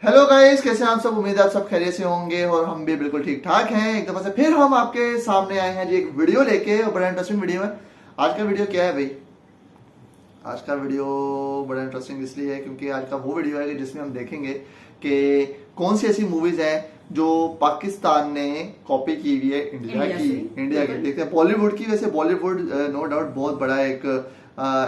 Hello guys, कैसे हैं आप सब। उम्मीद है आप सब खैरियत से होंगे और हम भी बिल्कुल ठीक ठाक हैं। एक दफा से फिर हम आपके सामने आए हैं जी एक वीडियो लेके, और बड़ा इंटरेस्टिंग वीडियो है। आज का वीडियो क्या है भाई? आज का वीडियो बड़ा इंटरेस्टिंग इसलिए है क्योंकि आज का वो वीडियो है कि जिसमें हम देखेंगे कि कौन सी ऐसी मूवीज हैं जो पाकिस्तान ने कॉपी की हुई है इंडिया की। देखते हैं बॉलीवुड की। वैसे बॉलीवुड नो डाउट बहुत बड़ा एक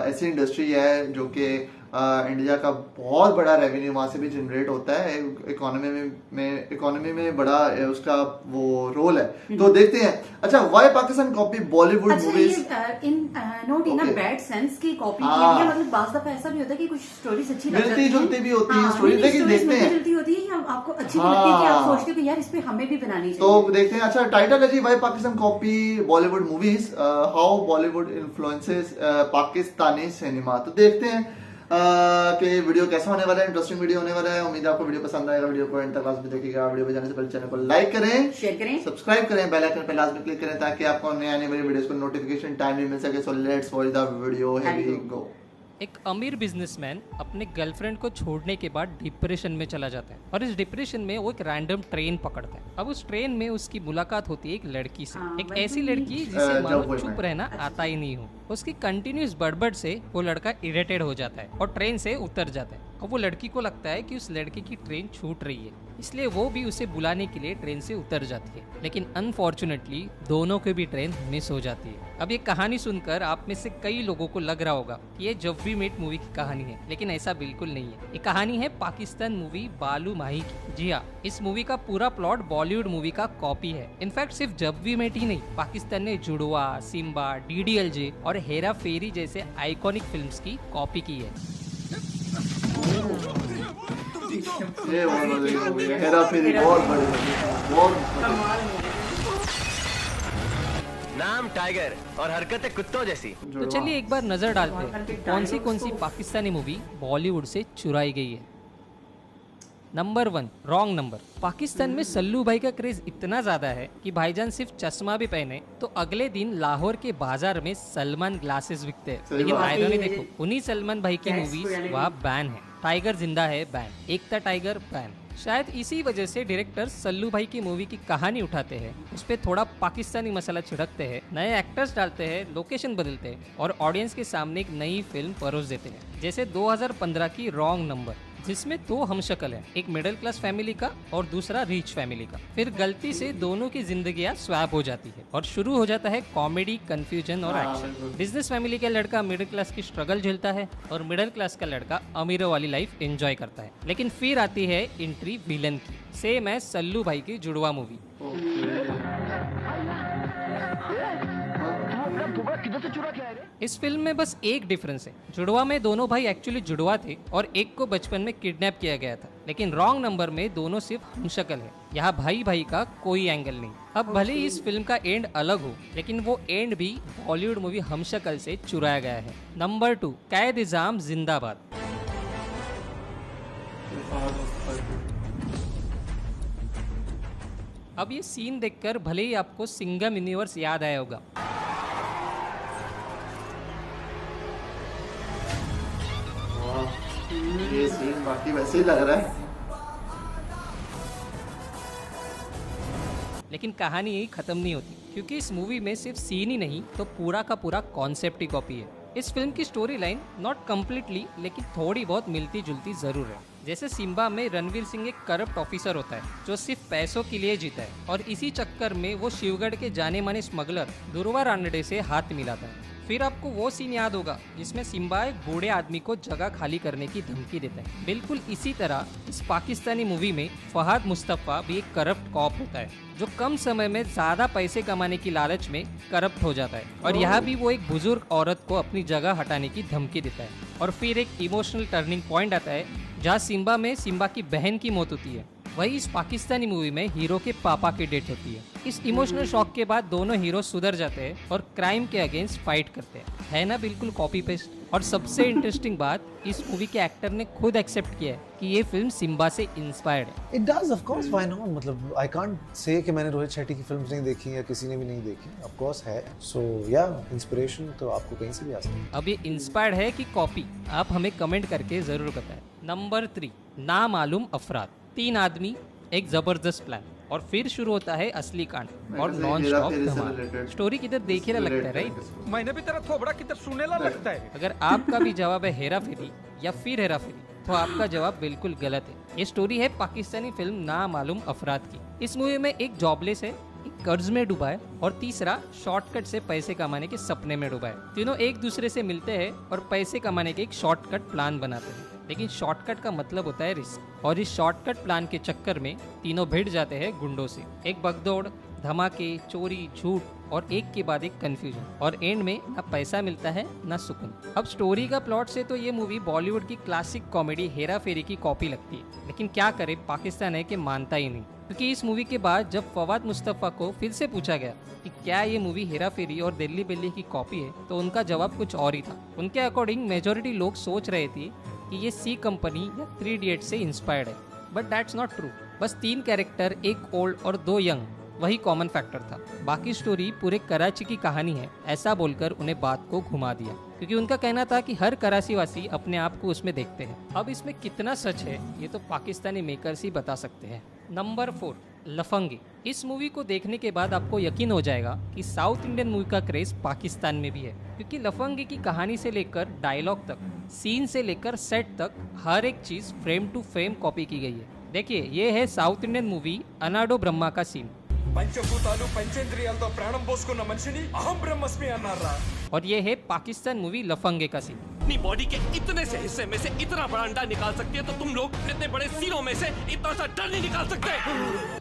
ऐसी इंडस्ट्री है जो कि इंडिया का बहुत बड़ा रेवेन्यू वहां से भी जनरेट होता है। इकोनॉमी में बड़ा उसका वो रोल है। तो देखते हैं, अच्छा why Pakistan copy Bollywood movies not in a bad sense की कॉपी की है। मतलब बाज़ दफा ऐसा भी होता है कि कुछ स्टोरीज अच्छी मिलती जुलती भी होती है स्टोरी, लेकिन देखते हैं मिलती होती है या आपको अच्छी भी लगती है कि आप सोचते हो कि यार इस पे हमें भी बनानी चाहिए। तो देखते हैं। अच्छा टाइटल है जी why Pakistan copy Bollywood movies, how Bollywood influences Pakistani cinema. तो देखते हैं कि वीडियो कैसा होने वाला है। इंटरेस्टिंग वीडियो होने वाला है। उम्मीद है आपको वीडियो पसंद आएगा। वीडियो को एंड तक लास्ट में देखिएगा। वीडियो पे जाने से पहले चैनल को लाइक करें, शेयर करें, सब्सक्राइब करें, बेल आइकन पे लास्ट में क्लिक करें ताकि आपको नए आने वाली वीडियोस को नोटिफिकेशन टाइमली मिल सके। So let's watch the video, here we go. एक अमीर बिजनेसमैन अपने गर्लफ्रेंड को छोड़ने के बाद डिप्रेशन में चला जाता है और इस डिप्रेशन में वो एक रैंडम ट्रेन पकड़ता है। अब उस ट्रेन में उसकी मुलाकात होती है एक लड़की से, एक ऐसी लड़की जिसे मानो चुप रहना आता ही नहीं हो। उसकी कंटिन्यूस बड़बड़ से वो लड़का इरिटेट हो जाता है और ट्रेन से उतर जाता है। अब वो लड़की को लगता है कि उस लड़के की ट्रेन छूट रही है, इसलिए वो भी उसे बुलाने के लिए ट्रेन से उतर जाती है। लेकिन अनफॉर्चुनेटली दोनों की भी ट्रेन मिस हो जाती है। अब ये कहानी सुनकर आप में से कई लोगों को लग रहा होगा कि ये जब वी मेट मूवी की कहानी है, लेकिन ऐसा बिल्कुल नहीं है। ये कहानी है पाकिस्तान मूवी बालू माही की। जी हाँ, इस मूवी का पूरा प्लॉट बॉलीवुड मूवी का कॉपी है। इनफैक्ट सिर्फ जब वी मेट ही नहीं, पाकिस्तान ने जुड़वा, सिम्बा, DDLJ और हेरा फेरी जैसे आइकॉनिक फिल्म्स की कॉपी की है। हेरा फेरी बहुत बड़ी नाम टाइगर और हरकतें कुत्तों जैसी। तो चलिए एक बार नजर डालते हैं कौन सी पाकिस्तानी मूवी बॉलीवुड से चुराई गई है। Number 1, wrong number. पाकिस्तान में सल्लू भाई का क्रेज इतना ज्यादा है कि भाईजान सिर्फ चश्मा भी पहने तो अगले दिन लाहौर के बाजार में सलमान ग्लासेस बिकते हैं। लेकिन आयरनी देखो, उन्हीं सलमान भाई की मूवीज वहाँ बैन है। टाइगर जिंदा है बैन, एकता टाइगर बैन। शायद इसी वजह से डायरेक्टर सल्लू भाई की मूवी की कहानी उठाते हैं, उस पर थोड़ा पाकिस्तानी मसाला छिड़कते हैं, नए एक्टर्स डालते हैं, लोकेशन बदलते हैं और ऑडियंस के सामने एक नई फिल्म परोस देते हैं। जैसे 2015 की रॉन्ग नंबर, जिसमें 2 हमशक्ल हैं, एक मिडिल क्लास फैमिली का और दूसरा रिच फैमिली का। फिर गलती से दोनों की जिंदगियां स्वैप हो जाती है और शुरू हो जाता है कॉमेडी, कंफ्यूजन और एक्शन। बिजनेस फैमिली का लड़का मिडिल क्लास की स्ट्रगल झेलता है और मिडिल क्लास का लड़का अमीरों वाली लाइफ एंजॉय करता है। लेकिन फिर आती है एंट्री विलन की। सेम है सल्लू भाई की जुड़वा मूवी। इस फिल्म में बस एक डिफरेंस है, जुड़वा में दोनों भाई एक्चुअली जुड़वा थे और एक को बचपन में किडनैप किया गया था। लेकिन रॉन्ग नंबर में दोनों सिर्फ हमशक्ल है। यहाँ भाई भाई का कोई एंगल नहीं। अब भले ही इस फिल्म का एंड अलग हो, लेकिन वो एंड भी बॉलीवुड मूवी हमशक्ल से चुराया गया है। नंबर 2, कैद-ए-निज़ाम जिंदाबाद। अब ये सीन देखकर भले ही आपको सिंघम यूनिवर्स याद आया होगा, ये सीन बाकी वैसे ही लग रहा है। लेकिन कहानी यही खत्म नहीं होती, क्योंकि इस मूवी में सिर्फ सीन ही नहीं तो पूरा का पूरा कॉन्सेप्ट ही कॉपी है। इस फिल्म की स्टोरी लाइन नॉट कम्प्लीटली लेकिन थोड़ी बहुत मिलती जुलती जरूर है। जैसे सिम्बा में रणवीर सिंह एक करप्ट ऑफिसर होता है जो सिर्फ पैसों के लिए जीता है और इसी चक्कर में वो शिवगढ़ के जाने माने स्मगलर दुर्वा रानडे से हाथ मिलाता है। फिर आपको वो सीन याद होगा जिसमें सिम्बा एक बूढ़े आदमी को जगह खाली करने की धमकी देता है। बिल्कुल इसी तरह इस पाकिस्तानी मूवी में फहद मुस्तफ़ा भी एक करप्ट कॉप होता है जो कम समय में ज्यादा पैसे कमाने की लालच में करप्ट हो जाता है और यहाँ भी वो एक बुजुर्ग औरत को अपनी जगह हटाने की धमकी देता है। और फिर एक इमोशनल टर्निंग पॉइंट आता है जहाँ सिम्बा में सिम्बा की बहन की मौत होती है। वही इस पाकिस्तानी मूवी में हीरो के पापा की डेथ होती है। इस इमोशनल शॉक के बाद दोनों हीरो सुधर जाते हैं और क्राइम के अगेंस्ट फाइट करते हैं। है ना बिल्कुल कॉपी पेस्ट। और सबसे इंटरेस्टिंग बात, इस मूवी के एक्टर ने खुद एक्सेप्ट किया है कि ये फिल्म सिम्बा से इंस्पायर्ड है। It does, of course, why not? मतलब I can't say कि मैंने रोहित शेट्टी की फिल्म्स नहीं देखी या किसी ने भी नहीं देखी, of course है। So yeah, inspiration तो आपको कहीं से भी आ सकती है। अब ये इंस्पायर्ड है कि कॉपी, आप हमें कमेंट करके जरूर बताएं। नंबर 3, नामालूम अफराद। तीन आदमी, एक जबरदस्त प्लान, और फिर शुरू होता है असली कांड और मैं नॉन हेरा स्टॉप फेरी से धमाल। related- स्टोरी किधर देखेला लगता है, राइट? मैंने भी तेरा थोबड़ा किधर सुनेला लगता है। अगर आपका भी जवाब है हेरा फेरी या फिर हेरा फेरी, तो आपका जवाब बिल्कुल गलत है। ये स्टोरी है पाकिस्तानी फिल्म नामालूम अफराद की। इस मूवी में एक जॉबलेस है, एक कर्ज में डूबा है, और तीसरा शॉर्टकट से पैसे कमाने के सपने में डूबा है। तीनों एक दूसरे से मिलते हैं और पैसे कमाने के एक शॉर्टकट प्लान बनाते हैं, लेकिन शॉर्टकट का मतलब होता है रिस्क, और इस शॉर्टकट प्लान के चक्कर में तीनों भिड़ जाते हैं गुंडों से। एक भगदौड़, धमाके, चोरी, झूठ, और एक के बाद एक कंफ्यूजन, और एंड में ना पैसा मिलता है ना सुकून। अब स्टोरी का प्लॉट से तो ये मूवी बॉलीवुड की क्लासिक कॉमेडी हेरा फेरी की कॉपी लगती है, लेकिन क्या करे, पाकिस्तान है कि मानता ही नहीं। क्योंकि इस मूवी के बाद जब फवाद मुस्तफ़ा को फिर से पूछा गया कि क्या ये मूवी हेरा फेरी और दिल्ली बिल्ली की कॉपी है, तो उनका जवाब कुछ और ही था। उनके अकॉर्डिंग मेजोरिटी लोग सोच रहे थे कि ये सी कंपनी या 3 इडियट्स से इंस्पायर्ड है, बट दैट्स नॉट ट्रू। बस 3 कैरेक्टर, एक ओल्ड और 2 यंग, वही कॉमन फैक्टर था। बाकी स्टोरी पूरे कराची की कहानी है, ऐसा बोलकर उन्हें बात को घुमा दिया, क्योंकि उनका कहना था कि हर कराची वासी अपने आप को उसमें देखते हैं। अब इसमें कितना सच है ये तो पाकिस्तानी मेकर्स ही बता सकते हैं। नंबर 4, लफंगी। इस मूवी को देखने के बाद आपको यकीन हो जाएगा कि साउथ इंडियन मूवी का क्रेज पाकिस्तान में भी है, क्योंकि लफंगी की कहानी से लेकर डायलॉग तक, सीन से लेकर सेट तक, हर एक चीज फ्रेम टू फ्रेम कॉपी की गई है। देखिए, ये है साउथ इंडियन मूवी अनाडो ब्रह्मा का सीन, పంచభూతాలు పంచేంద్రియాలతో ప్రాణం పోసుకున్న మనిషిని అహం బ్రహ్మస్మి అన్నారా? और ये है पाकिस्तान मूवी लफंगे का सीन। अपनी बॉडी के इतने से हिस्से में से इतना बड़ा अंडा निकाल सकती है, तो तुम लोग इतने बड़े सीनों में से इतना सा डर नहीं निकाल सकते।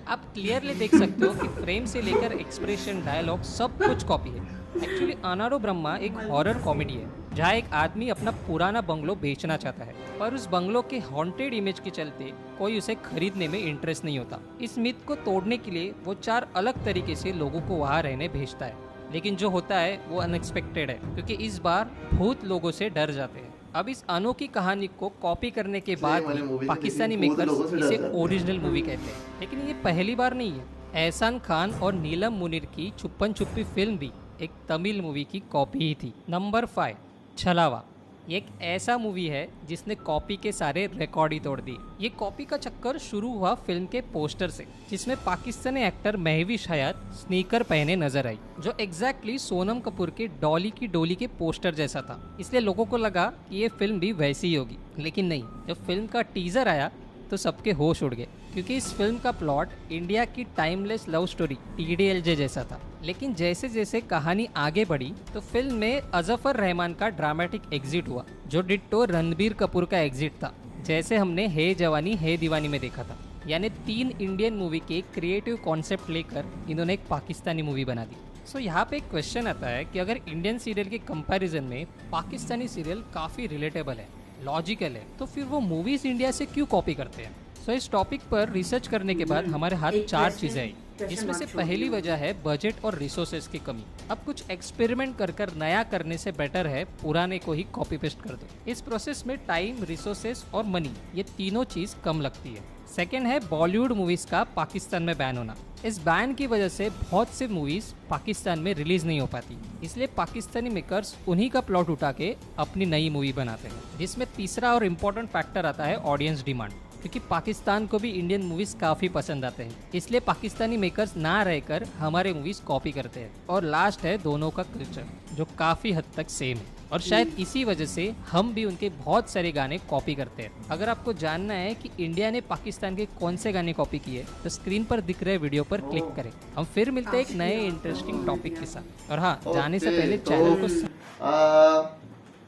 आप क्लियरली देख सकते हो कि फ्रेम से लेकर एक्सप्रेशन, डायलॉग सब कुछ कॉपी है। एक्चुअली अनाडो ब्रह्मा एक हॉरर कॉमेडी है, जहाँ एक आदमी अपना पुराना बंगलो बेचना चाहता है, पर उस बंगलो के हॉन्टेड इमेज के चलते कोई उसे खरीदने में इंटरेस्ट नहीं होता। इस मिथ को तोड़ने के लिए वो 4 अलग तरीके से लोगों को वहाँ रहने भेजता है, लेकिन जो होता है वो अनएक्सपेक्टेड है, क्योंकि इस बार भूत लोगों से डर जाते हैं। अब इस अनोखी कहानी को कॉपी करने के बाद वाली भी मूवी पाकिस्तानी देखी, भूत लोगों मेकर्स से डर इसे जाते हैं। ओरिजिनल मूवी कहते हैं, लेकिन ये पहली बार नहीं है। एहसान खान और नीलम मुनीर की छुपन छुपी फिल्म भी एक तमिल मूवी की कॉपी ही थी। नंबर 5, छलावा। ये एक ऐसा मूवी है जिसने कॉपी के सारे रिकॉर्ड ही तोड़ दिए। ये कॉपी का चक्कर शुरू हुआ फिल्म के पोस्टर से, जिसमें पाकिस्तानी एक्टर महविश हयात स्नीकर पहने नजर आई, जो एग्जैक्टली सोनम कपूर के डॉली की डोली के पोस्टर जैसा था। इसलिए लोगों को लगा कि ये फिल्म भी वैसी ही होगी, लेकिन नहीं। जब फिल्म का टीजर आया तो सबके होश उड़ गए, क्योंकि इस फिल्म का प्लॉट इंडिया की टाइमलेस लव स्टोरी TDLJ जैसा था। लेकिन जैसे जैसे कहानी आगे बढ़ी तो फिल्म में अजफर रहमान का ड्रामेटिक एग्जिट हुआ, जो डिट्टो रणबीर कपूर का एग्जिट था, जैसे हमने हे जवानी हे दीवानी में देखा था। यानी 3 इंडियन मूवी के क्रिएटिव कॉन्सेप्ट लेकर इन्होंने एक पाकिस्तानी मूवी बना दी। सो यहाँ पे एक क्वेश्चन आता है कि अगर इंडियन सीरियल के कंपैरिजन में पाकिस्तानी सीरियल काफ़ी रिलेटेबल है, लॉजिकल है, तो फिर वो मूवीज इंडिया से क्यों कॉपी करते हैं? सो इस टॉपिक पर रिसर्च करने के बाद हमारे हाथ 4 चीजें आई, जिसमें से पहली वजह है बजट और रिसोर्सेज की कमी। अब कुछ एक्सपेरिमेंट कर नया करने से बेटर है पुराने को ही कॉपी पेस्ट कर दो। इस प्रोसेस में टाइम, रिसोर्सेज और मनी, ये तीनों चीज कम लगती है। सेकेंड है बॉलीवुड मूवीज का पाकिस्तान में बैन होना। इस बैन की वजह से बहुत से मूवीज पाकिस्तान में रिलीज नहीं हो पाती, इसलिए पाकिस्तानी मेकर्स उन्हीं का प्लॉट उठा के अपनी नई मूवी बनाते हैं। जिसमें तीसरा और इम्पोर्टेंट फैक्टर आता है ऑडियंस डिमांड, क्योंकि पाकिस्तान को भी इंडियन मूवीज काफ़ी पसंद आते हैं, इसलिए पाकिस्तानी मेकर्स ना रहकर हमारे मूवीज कॉपी करते हैं। और लास्ट है दोनों का कल्चर, जो काफ़ी हद तक सेम है, और शायद इसी वजह से हम भी उनके बहुत सारे गाने कॉपी करते हैं। अगर आपको जानना है कि इंडिया ने पाकिस्तान के कौन से गाने कॉपी किए, तो स्क्रीन पर दिख रहे वीडियो पर क्लिक करें। हम फिर मिलते हैं एक नए इंटरेस्टिंग टॉपिक के साथ। और हाँ, जाने से पहले चैनल को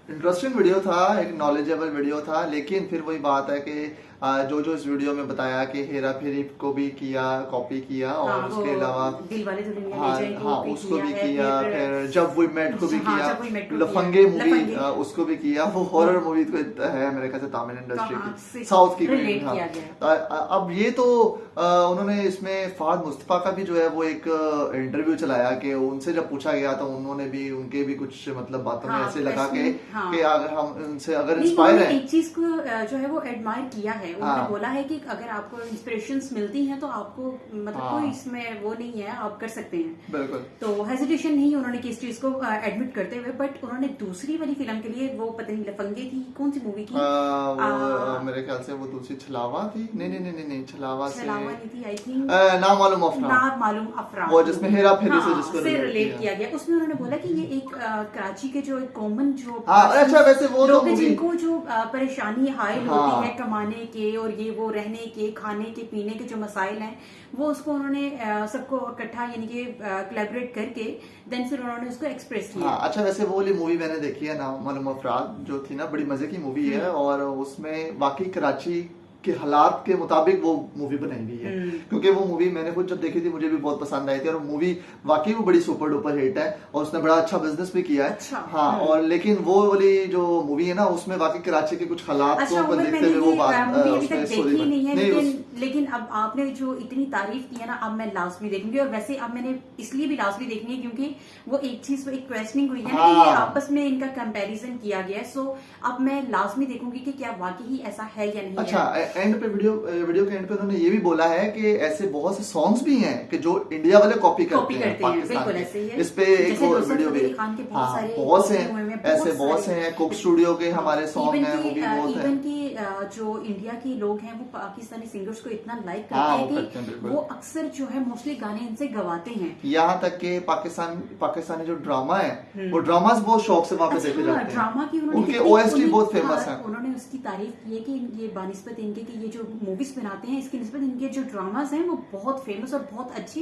इंटरेस्टिंग वीडियो था, एक नॉलेजेबल वीडियो था, लेकिन फिर वही बात है कि जो इस वीडियो में बताया कि हेरा फेरी को भी किया, कॉपी किया, और उसके अलावा दिलवाले दुल्हनिया ले हाँ जाएंगे हाँ भी उसको भी है, किया, फिर जब वी मेट को भी हाँ, किया, जब वी मेट को लफंगे किया, मूवी लफंगे। उसको भी किया। वो हॉरर मूवी तो है मेरे ख्याल से तमिल इंडस्ट्री हाँ, की, से साउथ की relate हाँ। किया गया। अब ये तो उन्होंने इसमें फहद मुस्तफा का भी जो है वो एक इंटरव्यू चलाया कि उनसे जब पूछा गया तो उन्होंने भी उनके भी कुछ मतलब बातों में हाँ, ऐसे लगा के हाँ। कि अगर हम उनसे अगर नहीं, इंस्पायर उन्होंने है एक चीज को जो है वो एडमायर किया है है, उन्होंने बोला है कि अगर आपको इंस्पिरेशंस मिलती हैं तो आपको मतलब कोई इसमें वो नहीं है, आप कर सकते हैं। बिल्कुल। तो हेजिटेशन नहीं उन्होंने की इस चीज को एडमिट करते हुए, बट उन्होंने दूसरी वाली फिल्म के लिए वो पता नहीं लफंगे थी, कौन सी मूवी की, मेरे ख्याल से वो दूसरी छलावा थी। नहीं, छलावा नहीं थी, आई थिंक ना मालूम अफरा, ना मालूम अफरा, वो जिसमें हेरा फेरी से जिसको रिलेट किया गया। उसमें उन्होंने बोला कि ये एक कराची के जो कॉमन जो अच्छा वैसे वो लोग तो जिनको जो परेशानी हायल होती है कमाने के और ये वो रहने के, खाने के, पीने के जो मसाइल हैं, वो उसको उन्होंने सबको इकट्ठा यानी कि कोलैबोरेट करके देन फिर उन्होंने उसको एक्सप्रेस किया। अच्छा वैसे वो वाली मूवी मैंने देखी है ना मालूम अफराद, जो थी ना बड़ी मजे की मूवी है, और उसमें वाकई कराची के हालात के मुताबिक वो मूवी बनाई गई है। क्योंकि वो मूवी मैंने खुद जब देखी थी मुझे भी बहुत पसंद आई थी, और मूवी वाकई वो बड़ी सुपर डुपर हिट है और उसने बड़ा अच्छा बिजनेस भी किया है। अच्छा। हाँ, और लेकिन वो वाली जो मूवी है ना उसमें वाकई कराची के कुछ हालात को देखते हुए वो बात लेकिन अब आपने जो इतनी तारीफ की है ना, अब मैं लास्ट भी देखूंगी। और वैसे अब मैंने इसलिए भी लास्ट भी देखनी है क्योंकि वो एक चीज एक क्वेश्चनिंग हुई है ना कि ये आपस में इनका कंपैरिजन किया गया है। सो अब मैं लास्ट में देखूंगी कि क्या वाकई ही ऐसा है या नहीं। अच्छा, एंड पे वीडियो के एंड पे उन्होंने ये भी बोला है कि ऐसे बहुत से सॉन्ग्स भी हैं कि जो इंडिया वाले कॉपी करते हैं पाकिस्तान के। इस पे एक वीडियो भी बहुत से ऐसे बहुत से हैं, कुक स्टूडियो के हमारे सॉन्ग हैं, वो भी बहुत है। इवन की जो इंडिया के लोग हैं वो पाकिस्तानी सिंगर्स को इतना लाइक करते हैं कि वो अक्सर जो है मोस्टली गाने इनसे गवाते हैं। यहाँ तक के पाकिस्तानी जो ड्रामा है वो ड्रामास बहुत शौक से वहाँ पे देखे जाते हैं। ड्रामा की उनके OST बहुत फेमस है। उन्होंने उसकी तारीफ की है कि ये बानिस्बत इनके कि ये जो मूवीज बनाते हैं इसकी निस्बत इनके जो ड्रामास हैं वो बहुत फेमस और बहुत अच्छे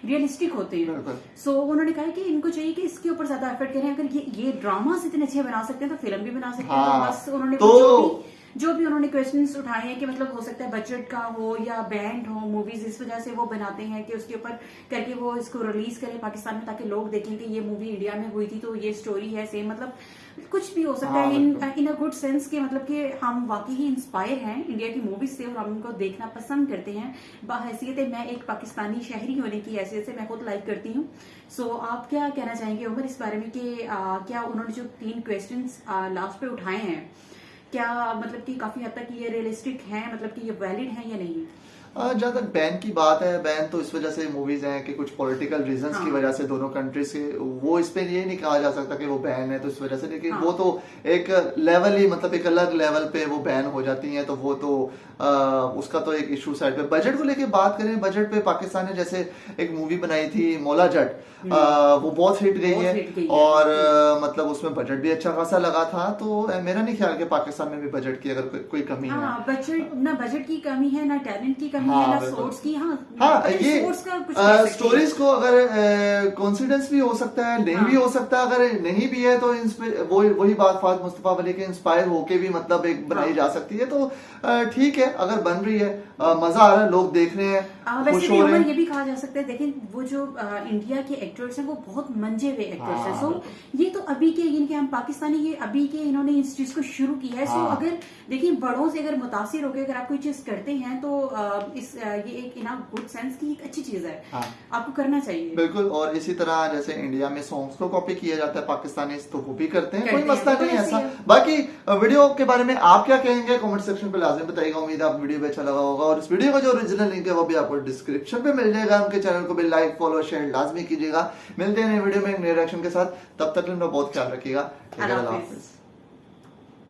रियलिस्टिक होते हैं। सो उन्होंने कहा कि इनको चाहिए कि इसके ऊपर ज्यादा एफर्ट करें। अगर ये ड्रामास इतने अच्छे बना सकते हैं तो फिल्म भी बना सकते हैं। तो बस उन्होंने जो भी उन्होंने क्वेश्चंस उठाए हैं कि मतलब हो सकता है बजट का हो या बैंड हो मूवीज, इस वजह से वो बनाते हैं कि उसके ऊपर करके वो इसको रिलीज करें पाकिस्तान में ताकि लोग देखें कि ये मूवी इंडिया में हुई थी तो ये स्टोरी है सेम। मतलब कुछ भी हो सकता है इन अ गुड सेंस के, मतलब कि हम वाकई ही इंस्पायर हैं इंडिया की मूवीज से और हम उनको देखना पसंद करते हैं। बहैसियत मैं एक पाकिस्तानी शहरी होने की हैसियत से मैं खुद लाइक करती हूँ। सो आप क्या कहना चाहेंगे उमर इस बारे में कि क्या उन्होंने जो 3 क्वेश्चंस लास्ट पे उठाए हैं क्या मतलब कि काफी हद तक ये रियलिस्टिक हैं, मतलब कि ये वैलिड हैं या नहीं? जहाँ तक बैन की बात है, बैन तो इस वजह से मूवीज हैं कि कुछ पॉलिटिकल रीजंस की वजह से दोनों कंट्री से वो इस पे ये नहीं कहा जा सकता कि वो बैन है तो इस वजह से, लेकिन वो तो एक लेवल ही मतलब एक अलग लेवल पे वो बैन हो जाती हैं तो वो तो उसका तो एक इशू साइड पे। बजट को लेके बात करें, बजट पे पाकिस्तान ने जैसे एक मूवी बनाई थी मौला जट, वो बहुत हिट गई है और मतलब उसमें बजट भी अच्छा खासा लगा था। तो मेरा नहीं ख्याल कि पाकिस्तान में भी बजट की अगर कोई कमी है। ना बजट की कमी है, ना टैलेंट की कमी है, ना सोर्स की। ये स्टोरीज को अगर कॉन्सिडेंस भी हो सकता है, नहीं भी हो सकता। अगर नहीं भी है तो वही बात फात मुस्तफा वली के इंस्पायर होके भी मतलब एक बनाई जा सकती है। तो ठीक है, अगर बन रही है, मजा आ रहा है, लोग देख रहे हैं, खुश हो रहे हैं। ये भी कहा जा सकता है, देखिए वो जो इंडिया के एक्टर्स हैं वो बहुत मंजे हुए एक्टर्स हैं। सो ये तो अभी के इनके हम पाकिस्तानी ये अभी के इन्होंने इस चीज को शुरू किया है। सो अगर देखिए बड़ों से अगर मुतासिर होकर अगर आप कोई चीज करते हैं तो ये एक इन गुड सेंस की एक अच्छी चीज है, आपको करना चाहिए। बिल्कुल। और इसी तरह जैसे इंडिया में सॉन्ग्स को कॉपी किया जाता है पाकिस्तानी, तो वो भी करते हैं, कोई मसला नहीं ऐसा। बाकी वीडियो के बारे में आप क्या कहेंगे कमेंट सेक्शन पे लाजमी बताइएगा। उम्मीद है आप वीडियो पे अच्छा लगा होगा और इस वीडियो का जो ओरिजिनल लिंक है वो भी आपको डिस्क्रिप्शन पे मिल जाएगा। उनके चैनल को भी लाइक फॉलो शेयर लाजमी कीजिएगा। मिलते हैं नए वीडियो में एक नए रिएक्शन के साथ, तब तक अपना बहुत ख्याल रखिएगा। अल्लाह हाफिज़।